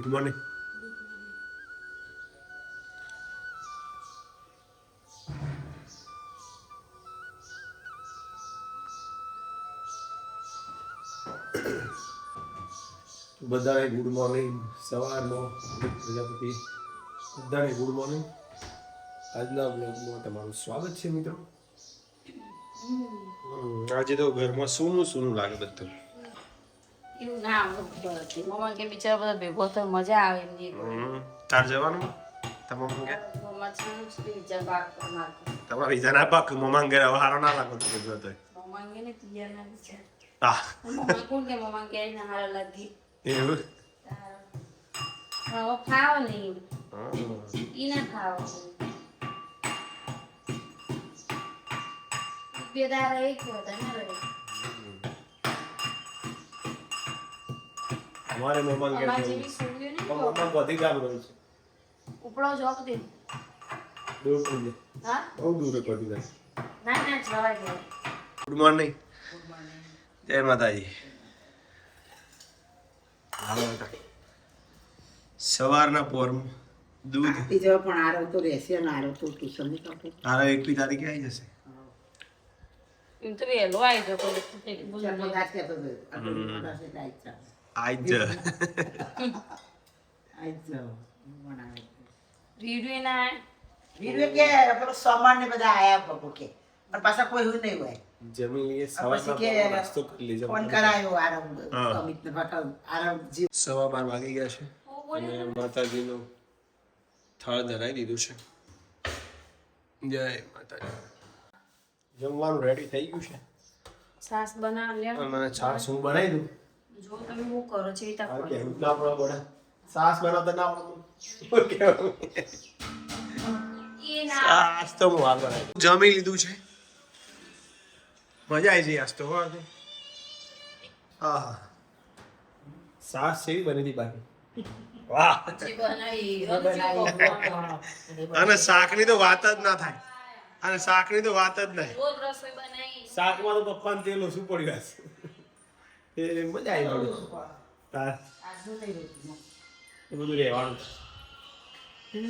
Good morning. બધાને good morning. સવારનો પ્રજાપતિ બધાને ગુડ મોર્નિંગ. આજના બ્લોગમાં તમારું સ્વાગત છે મિત્રો. આજે તો ઘરમાં સૂનું લાગે બધું. એવું ના મમ્મા કે બિચારા બધા ભેગો તો મજા આવે એમની. તાર જવાનું તમામ કે મમ્મા છાનું જ બીજા બાગ પર નાખો. તમારી જના પાક મમ્મા ઘરે હવે હારો ના લાગો તો બધું તો મમ્મા કે ને પિયર ના બિચાર. હા મમ્મા કોણ કે મમ્મા કે ના હારો લાગી. એવું હવે ખાવ નહીં. ઈ ના ખાવ. બે દાડા એક હોતા ના રહે. અમારે મમ્મા ઘરે અમાર જેવી સુવ્યો ને મમ્મા બધી કામ કરે છે. ઉપડો જોક દે. દૂર પડી જાય. હા બહુ દૂર પડી જાય. ના જવાય દે. Good morning. Good morning. જય માતાજી. સવારના પોરમાં દૂધ બીજો પણ આરો તો રહેશે ને આરો તો ટ્યુશન ની કાપે તારા 1 તારીખે આવી જશે. એમ તો વેલો આવી જો કોઈ ચાલ મગાજ કે તો આઈ જ બનાવે વિડિયો ના વિડિયો કે પેલો સામાન ને બધા આયા બબો કે પણ પાછા કોઈ હું નહીં હોય જમી લઈએ. પછી સવારના કે નાસ્તો કરી લેજો. ફોન કરાયો આરામ હા. અમિત ને પાછા આરામ જી 12:15 વાગી ગયા છે અને માતાજીનું થાળ ધરાઈ દીધું છે. જય માતાજી. જમવાનું રેડી થઈ ગયું છે સાસ બનાવ લે. અને મને છાશ હું બનાવી દઉં. જો તમે શું કરો છો એ હા, તક કે હું ના પડે પડે સાસ બનાવતા ના પડે એ ના સાસ તો હું આ બનાવી દઉં. જમી લીધું છે. મજા આવી જઈ આજ તો હા. સાસ કેવી બની હતી બાકી વાહ. જે બનાવી અને શાકની તો વાત જ ના થાય. અને શાકની તો વાત જ નહીં. રોજ રસોઈ બનાવી. શાકમાં તો પપ્પાને તેલ ઓછું પડ્યું હશે. એ મજા આવી થોડી. તાર આજનું નહીં રોટલી એ બધું રહેવાનું.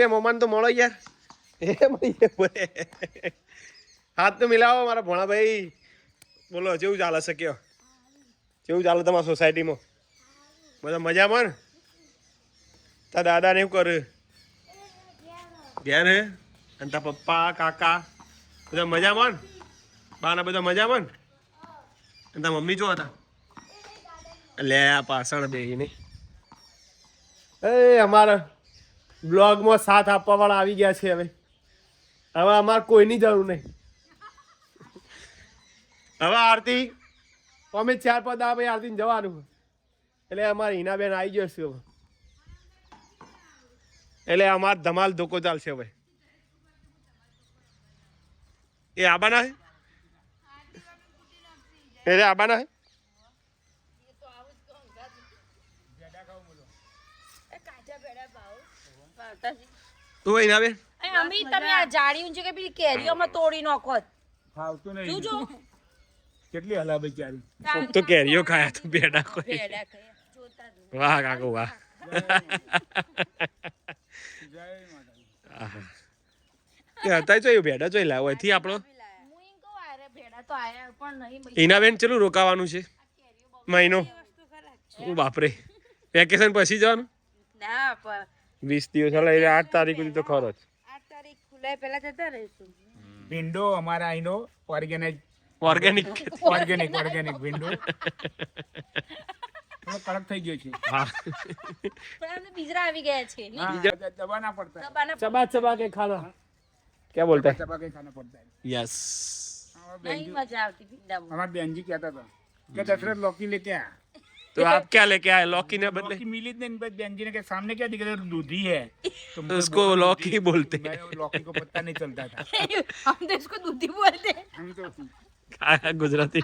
એ મમ્માને તો મળો યાર. એ મળીએ બોલે. હાથ તો મિલાવો મારા ભોણાભાઈ. બોલો કેવું ચાલે છે કયો? કેવું ચાલે તમારા સોસાયટીમાં? બધા મજામાં ને? તાર દાદાને એવું કરે? ઘેર હે? અને તાર પપ્પા કાકા બધા મજામાં ને? બાના બધા મજામાં ને? અને તાર મમ્મી જો હતા? લે આ પાછળ બેહીને એ અમારા બ્લોગમાં સાથ આપવા વાળા આવી ગયા છે. હવે અમારે કોઈની જરૂર નહીં. હવે આરતી અમે 4-5 દા ભાઈ આરતી જવાનું એટલે અમારે હિનાબેન આવી જશે હવે. એટલે અમારે ધમાલ ધોકો ચાલશે હવે. એ આબાના હે એટલે આબાના હે તું હિનાબેન અમી તમે આ જાડી ઊંચી કે પેલી કેરીઓમાં તોડી નાખો. ફાવતું નહીં. જોજો કેટલી હલા બચારી. કોક તો કેરીઓ ખાયા તો બેડા કોઈ. ભેડા ખાયા. જોતા જ નહીં. વાહ કાકો વાહ. જય માતાજી. એ હતા જોયું ભેડા જોઈ લાવો એથી આપણો હું એમ કહું આરે ભેડા તો આયા પણ નહીં ભાઈ. હિનાબેન ચેલું રોકાવાનું છે મહિનો? ઓ બાપરે વેકેશન પછી જવાનું ના પણ 20 દિવસ એટલે 8 તારીખ સુધી તો ખરો જ. 8 તારીખ ખુલાય પહેલા જતા રહીશું. ભીંડો અમારા અહીંનો ઓર્ગેનિક ઓર્ગેનિક ભીંડો થોડો કડક થઈ ગયો છે. હા પણ અમને બીજરા આવી ગયા છે નહીં? હા, દબા ના પડતા है. દબાના ચબા ચબા કે ખાના क्या बोलता है? दबा के खाना पड़ता है. यस નહીં મજા આવતી ભીંડામાં. हमारे बहन जी कहता था कि दशरथ लौकी लेके आ. तो आप क्या लेके आए? लौकी ने बदले लौकी मिली नहीं. बहन जी ने कहा सामने क्या दिख रहा है? दूधी है. तो मुझे उसको बोला, लौकी दूधी. बोलते हैं. मैं लौकी को पता नहीं चलता था. हम तो इसको दूधी बोलते हैं. हम तो खाया गुजराती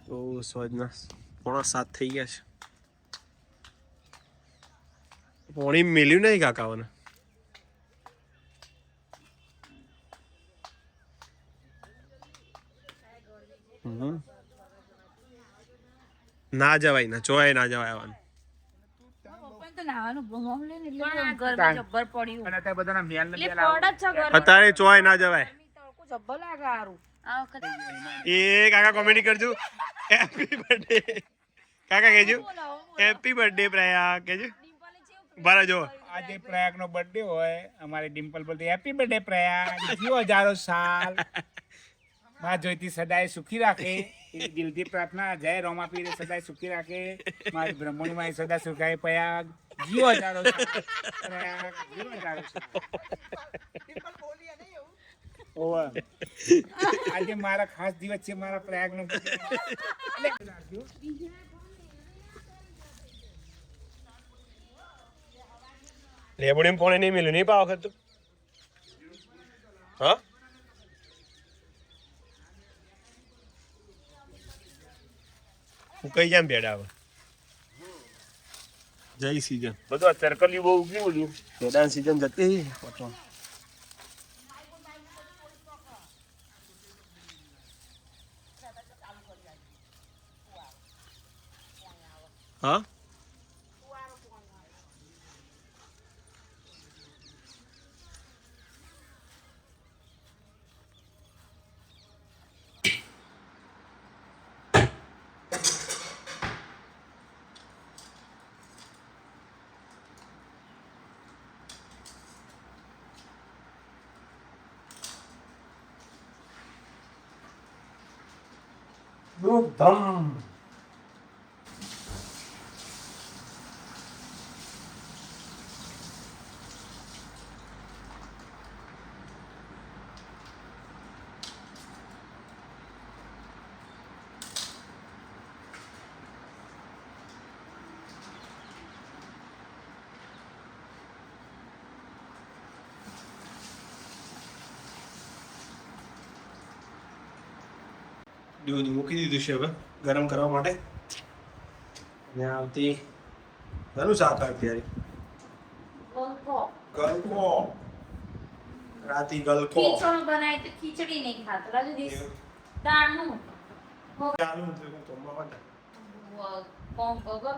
तो सोचना 6:45 થઈ ગયા છે. પોણી મેલ્યું નહીં કાકાઓને. ના જવાય ના ચોય ના જવાય આવવાનું. પપ્પાને તો નાવાનું ભમમ લે ને એટલે ઘરમાં જબ્બર પડ્યું. અને અત્યારે બધાના મેલ ને એટલે બેલ પડ જ છે ઘરમાં. અત્યારે ચોય ના જવાય. તડકો જબ્બર લાગે હારું. આ વખતે એ કાકા કોમેડી કરજો. હેપી બર્થડે કાકા કહેજો. હેપી બર્થડે પ્રયાગ કહેજો. બરાબર જો આજે પ્રયાગ નો બર્થડે હોય અમારી ડિમ્પલ બોલતી હેપી બર્થડે પ્રયાગ જીવો હજારો સાલ માં જોઈતી સદાય સુખી રાખે એવી દિલથી પ્રાર્થના જય રોમાપીર સદાય સુખી રાખે મારી બ્રહ્મણી માં સદા સુખાય પ્રયાગ જીવો હજારો સાલ પ્રયાગ જીવો હજારો સાલ ઓવા આજે મારા ખાસ દિવસ છે મારા પ્રયાગ નો લેબડીમ પોણે નહીં મિલ્યું નહીં પાવ વખત તું હા હું કઈ જામ બેડા હવે જય સીઝન બધું આ સર્કલ બહુ ઉગી બોલ્યું બેડા સીઝન જતી હા ધમ દૂધ મૂકી દીધું છે હવે ગરમ કરવા માટે ને આવતી ઘણું શાક અત્યારે ગલકો. ગલકો રાતી ગલકો ખીચડી બનાવી તો ખીચડી નહીં ખાતો રાજુ દિવસ દાળનું ચાલુ હતું તો મવા કોમ વગર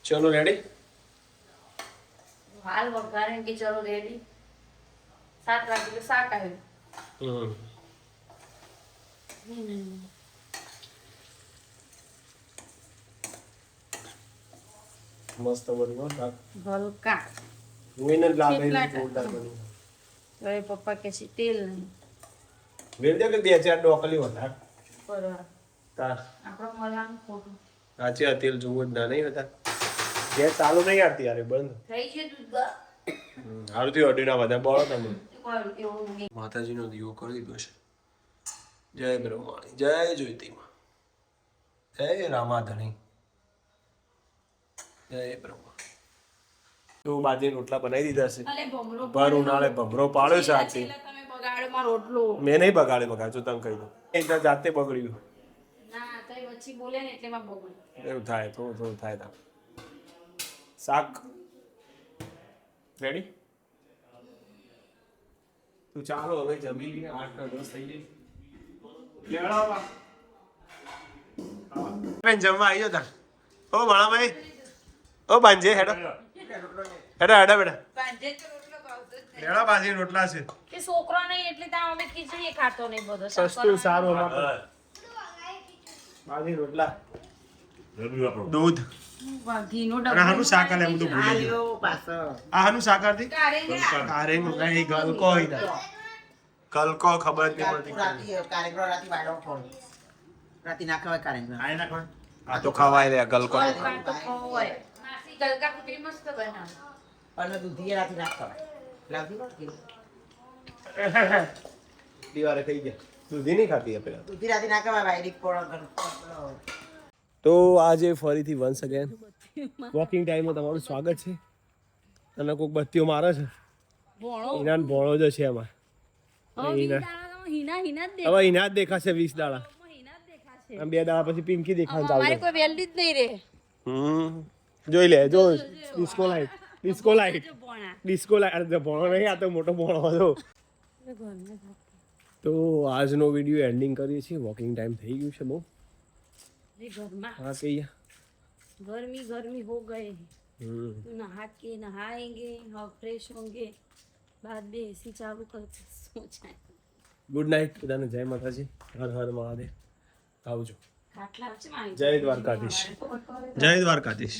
ચલો રેડી હાલ વઘારે કે ચલો રેડી 7 વાગે તો શાક આવ્યું. મસ્ત બન્યું શાક ગલકા જોઈને જ લાગે કેટલા જોરદાર બન્યું હવે પપ્પા કે છે તેલ નહીં વેલ દે કે 2-4 ડોકલી વધાર બરાબર તાર આપણો મલાનું ખોટું સાચી આ તેલ જોવું જ ના નહીં વધાર ગેસ ચાલુ નહીં આવતી યાર બંધ થઈ ગયું દૂધ હારું થી અડીના બધા બોલો તમે કોઈ એવું નહીં. માતાજીનો દીવો કરી દીધો છે જય બ્રહ્માણી જય જ્યોતિમાં જય રામાધણી જય બ્રહ્મા તો બાજરી રોટલા બનાવી દીધા છે અલે ભમરો ભર ઉનાળે ભમરો પાડ્યો છે આથી છેલ્લે તમે બગાડ્યો મારો રોટલો. મેં નહીં બગાડ્યો તને કહી દઉં એ તો જાતે બગડ્યું ના તો એ પછી બોલે ને એટલે માં બગડ્યું. એવું થાય થોડું થોડું થાય તા શાક રેડી તું ચાલો હવે જમી લઈએ 8-10 થઈ ગઈ લેવડાવવા બેન જમવા આવી જતા ઓ ભાણાભાઈ ઓ બાંજે હેડો હેડો હેડો બેટા પાંજે તો રોટલો ભાવતો જ નહીં. લેવડા બાજી રોટલા છે કે છોકરો નહીં એટલે તાર અમે ખીચડી ખાતો નહીં બધો સસ્તું સારું અમારે બાજી રોટલા દૂધ ઘીનો અને હાનું શાક આલે બધું ભૂલી ગયો આલ્યો પાછો આ હાનું શાક આરતી કારેંગા. કારે મુકાઈ ગલકો હોય ના ગલકો ખબર જ નહીં પડતી રાતી કારેગરો રાતી વાળો ફોડ રાતી ના ખવાય કારેગરો આય ના કોઈ આ તો ખવાય રે ગલકો ગલકા તો ખવાય. માસી ગલકા ખીચડી મસ્ત બનાવે. અને દૂધી રાતી ના ખવાય લાવતી કોણ દિવારે થઈ ગયા દૂધી નહીં ખાતી આ પેલા દૂધી રાતી ના ખવાય વાયરી પોળો તો આજે ફરીથી વન્સ અગેન વોકિંગ ટાઈમમાં તમારું સ્વાગત છે અને કોઈક બત્તીઓ મારે છે હિના ભોળો જ છે એમાં હવે હિના જ દેખાશે 20 દાડા આમ 2 દાડા પછી પિંકી દેખાવાનું ચાલુ અમારે કોઈ વેલ્યુ જ નહીં રે. જોઈ લે જો ડિસ્કો લાઈટ ડિસ્કો લાઈટ અરે ભોળો નહીં આ તો મોટો ભોળો હતો તો આજનો વિડીયો એન્ડિંગ કરીએ છીએ. વોકિંગ ટાઈમ થઈ ગયું છે બહુ. ये घर में હા કહીએ. गर्मी गर्मी हो गए हैं। હમ तो नहा के नहाएंगे और फ्रेश होंगे, बाद में एसी चालू करके सो जाए। ગુડ નાઇટ બધાને. જય માતાજી. હર હર મહાદેવ. આવજો. ખાટલા છે મારી જય દ્વારકાધીશ. જય દ્વારકાધીશ.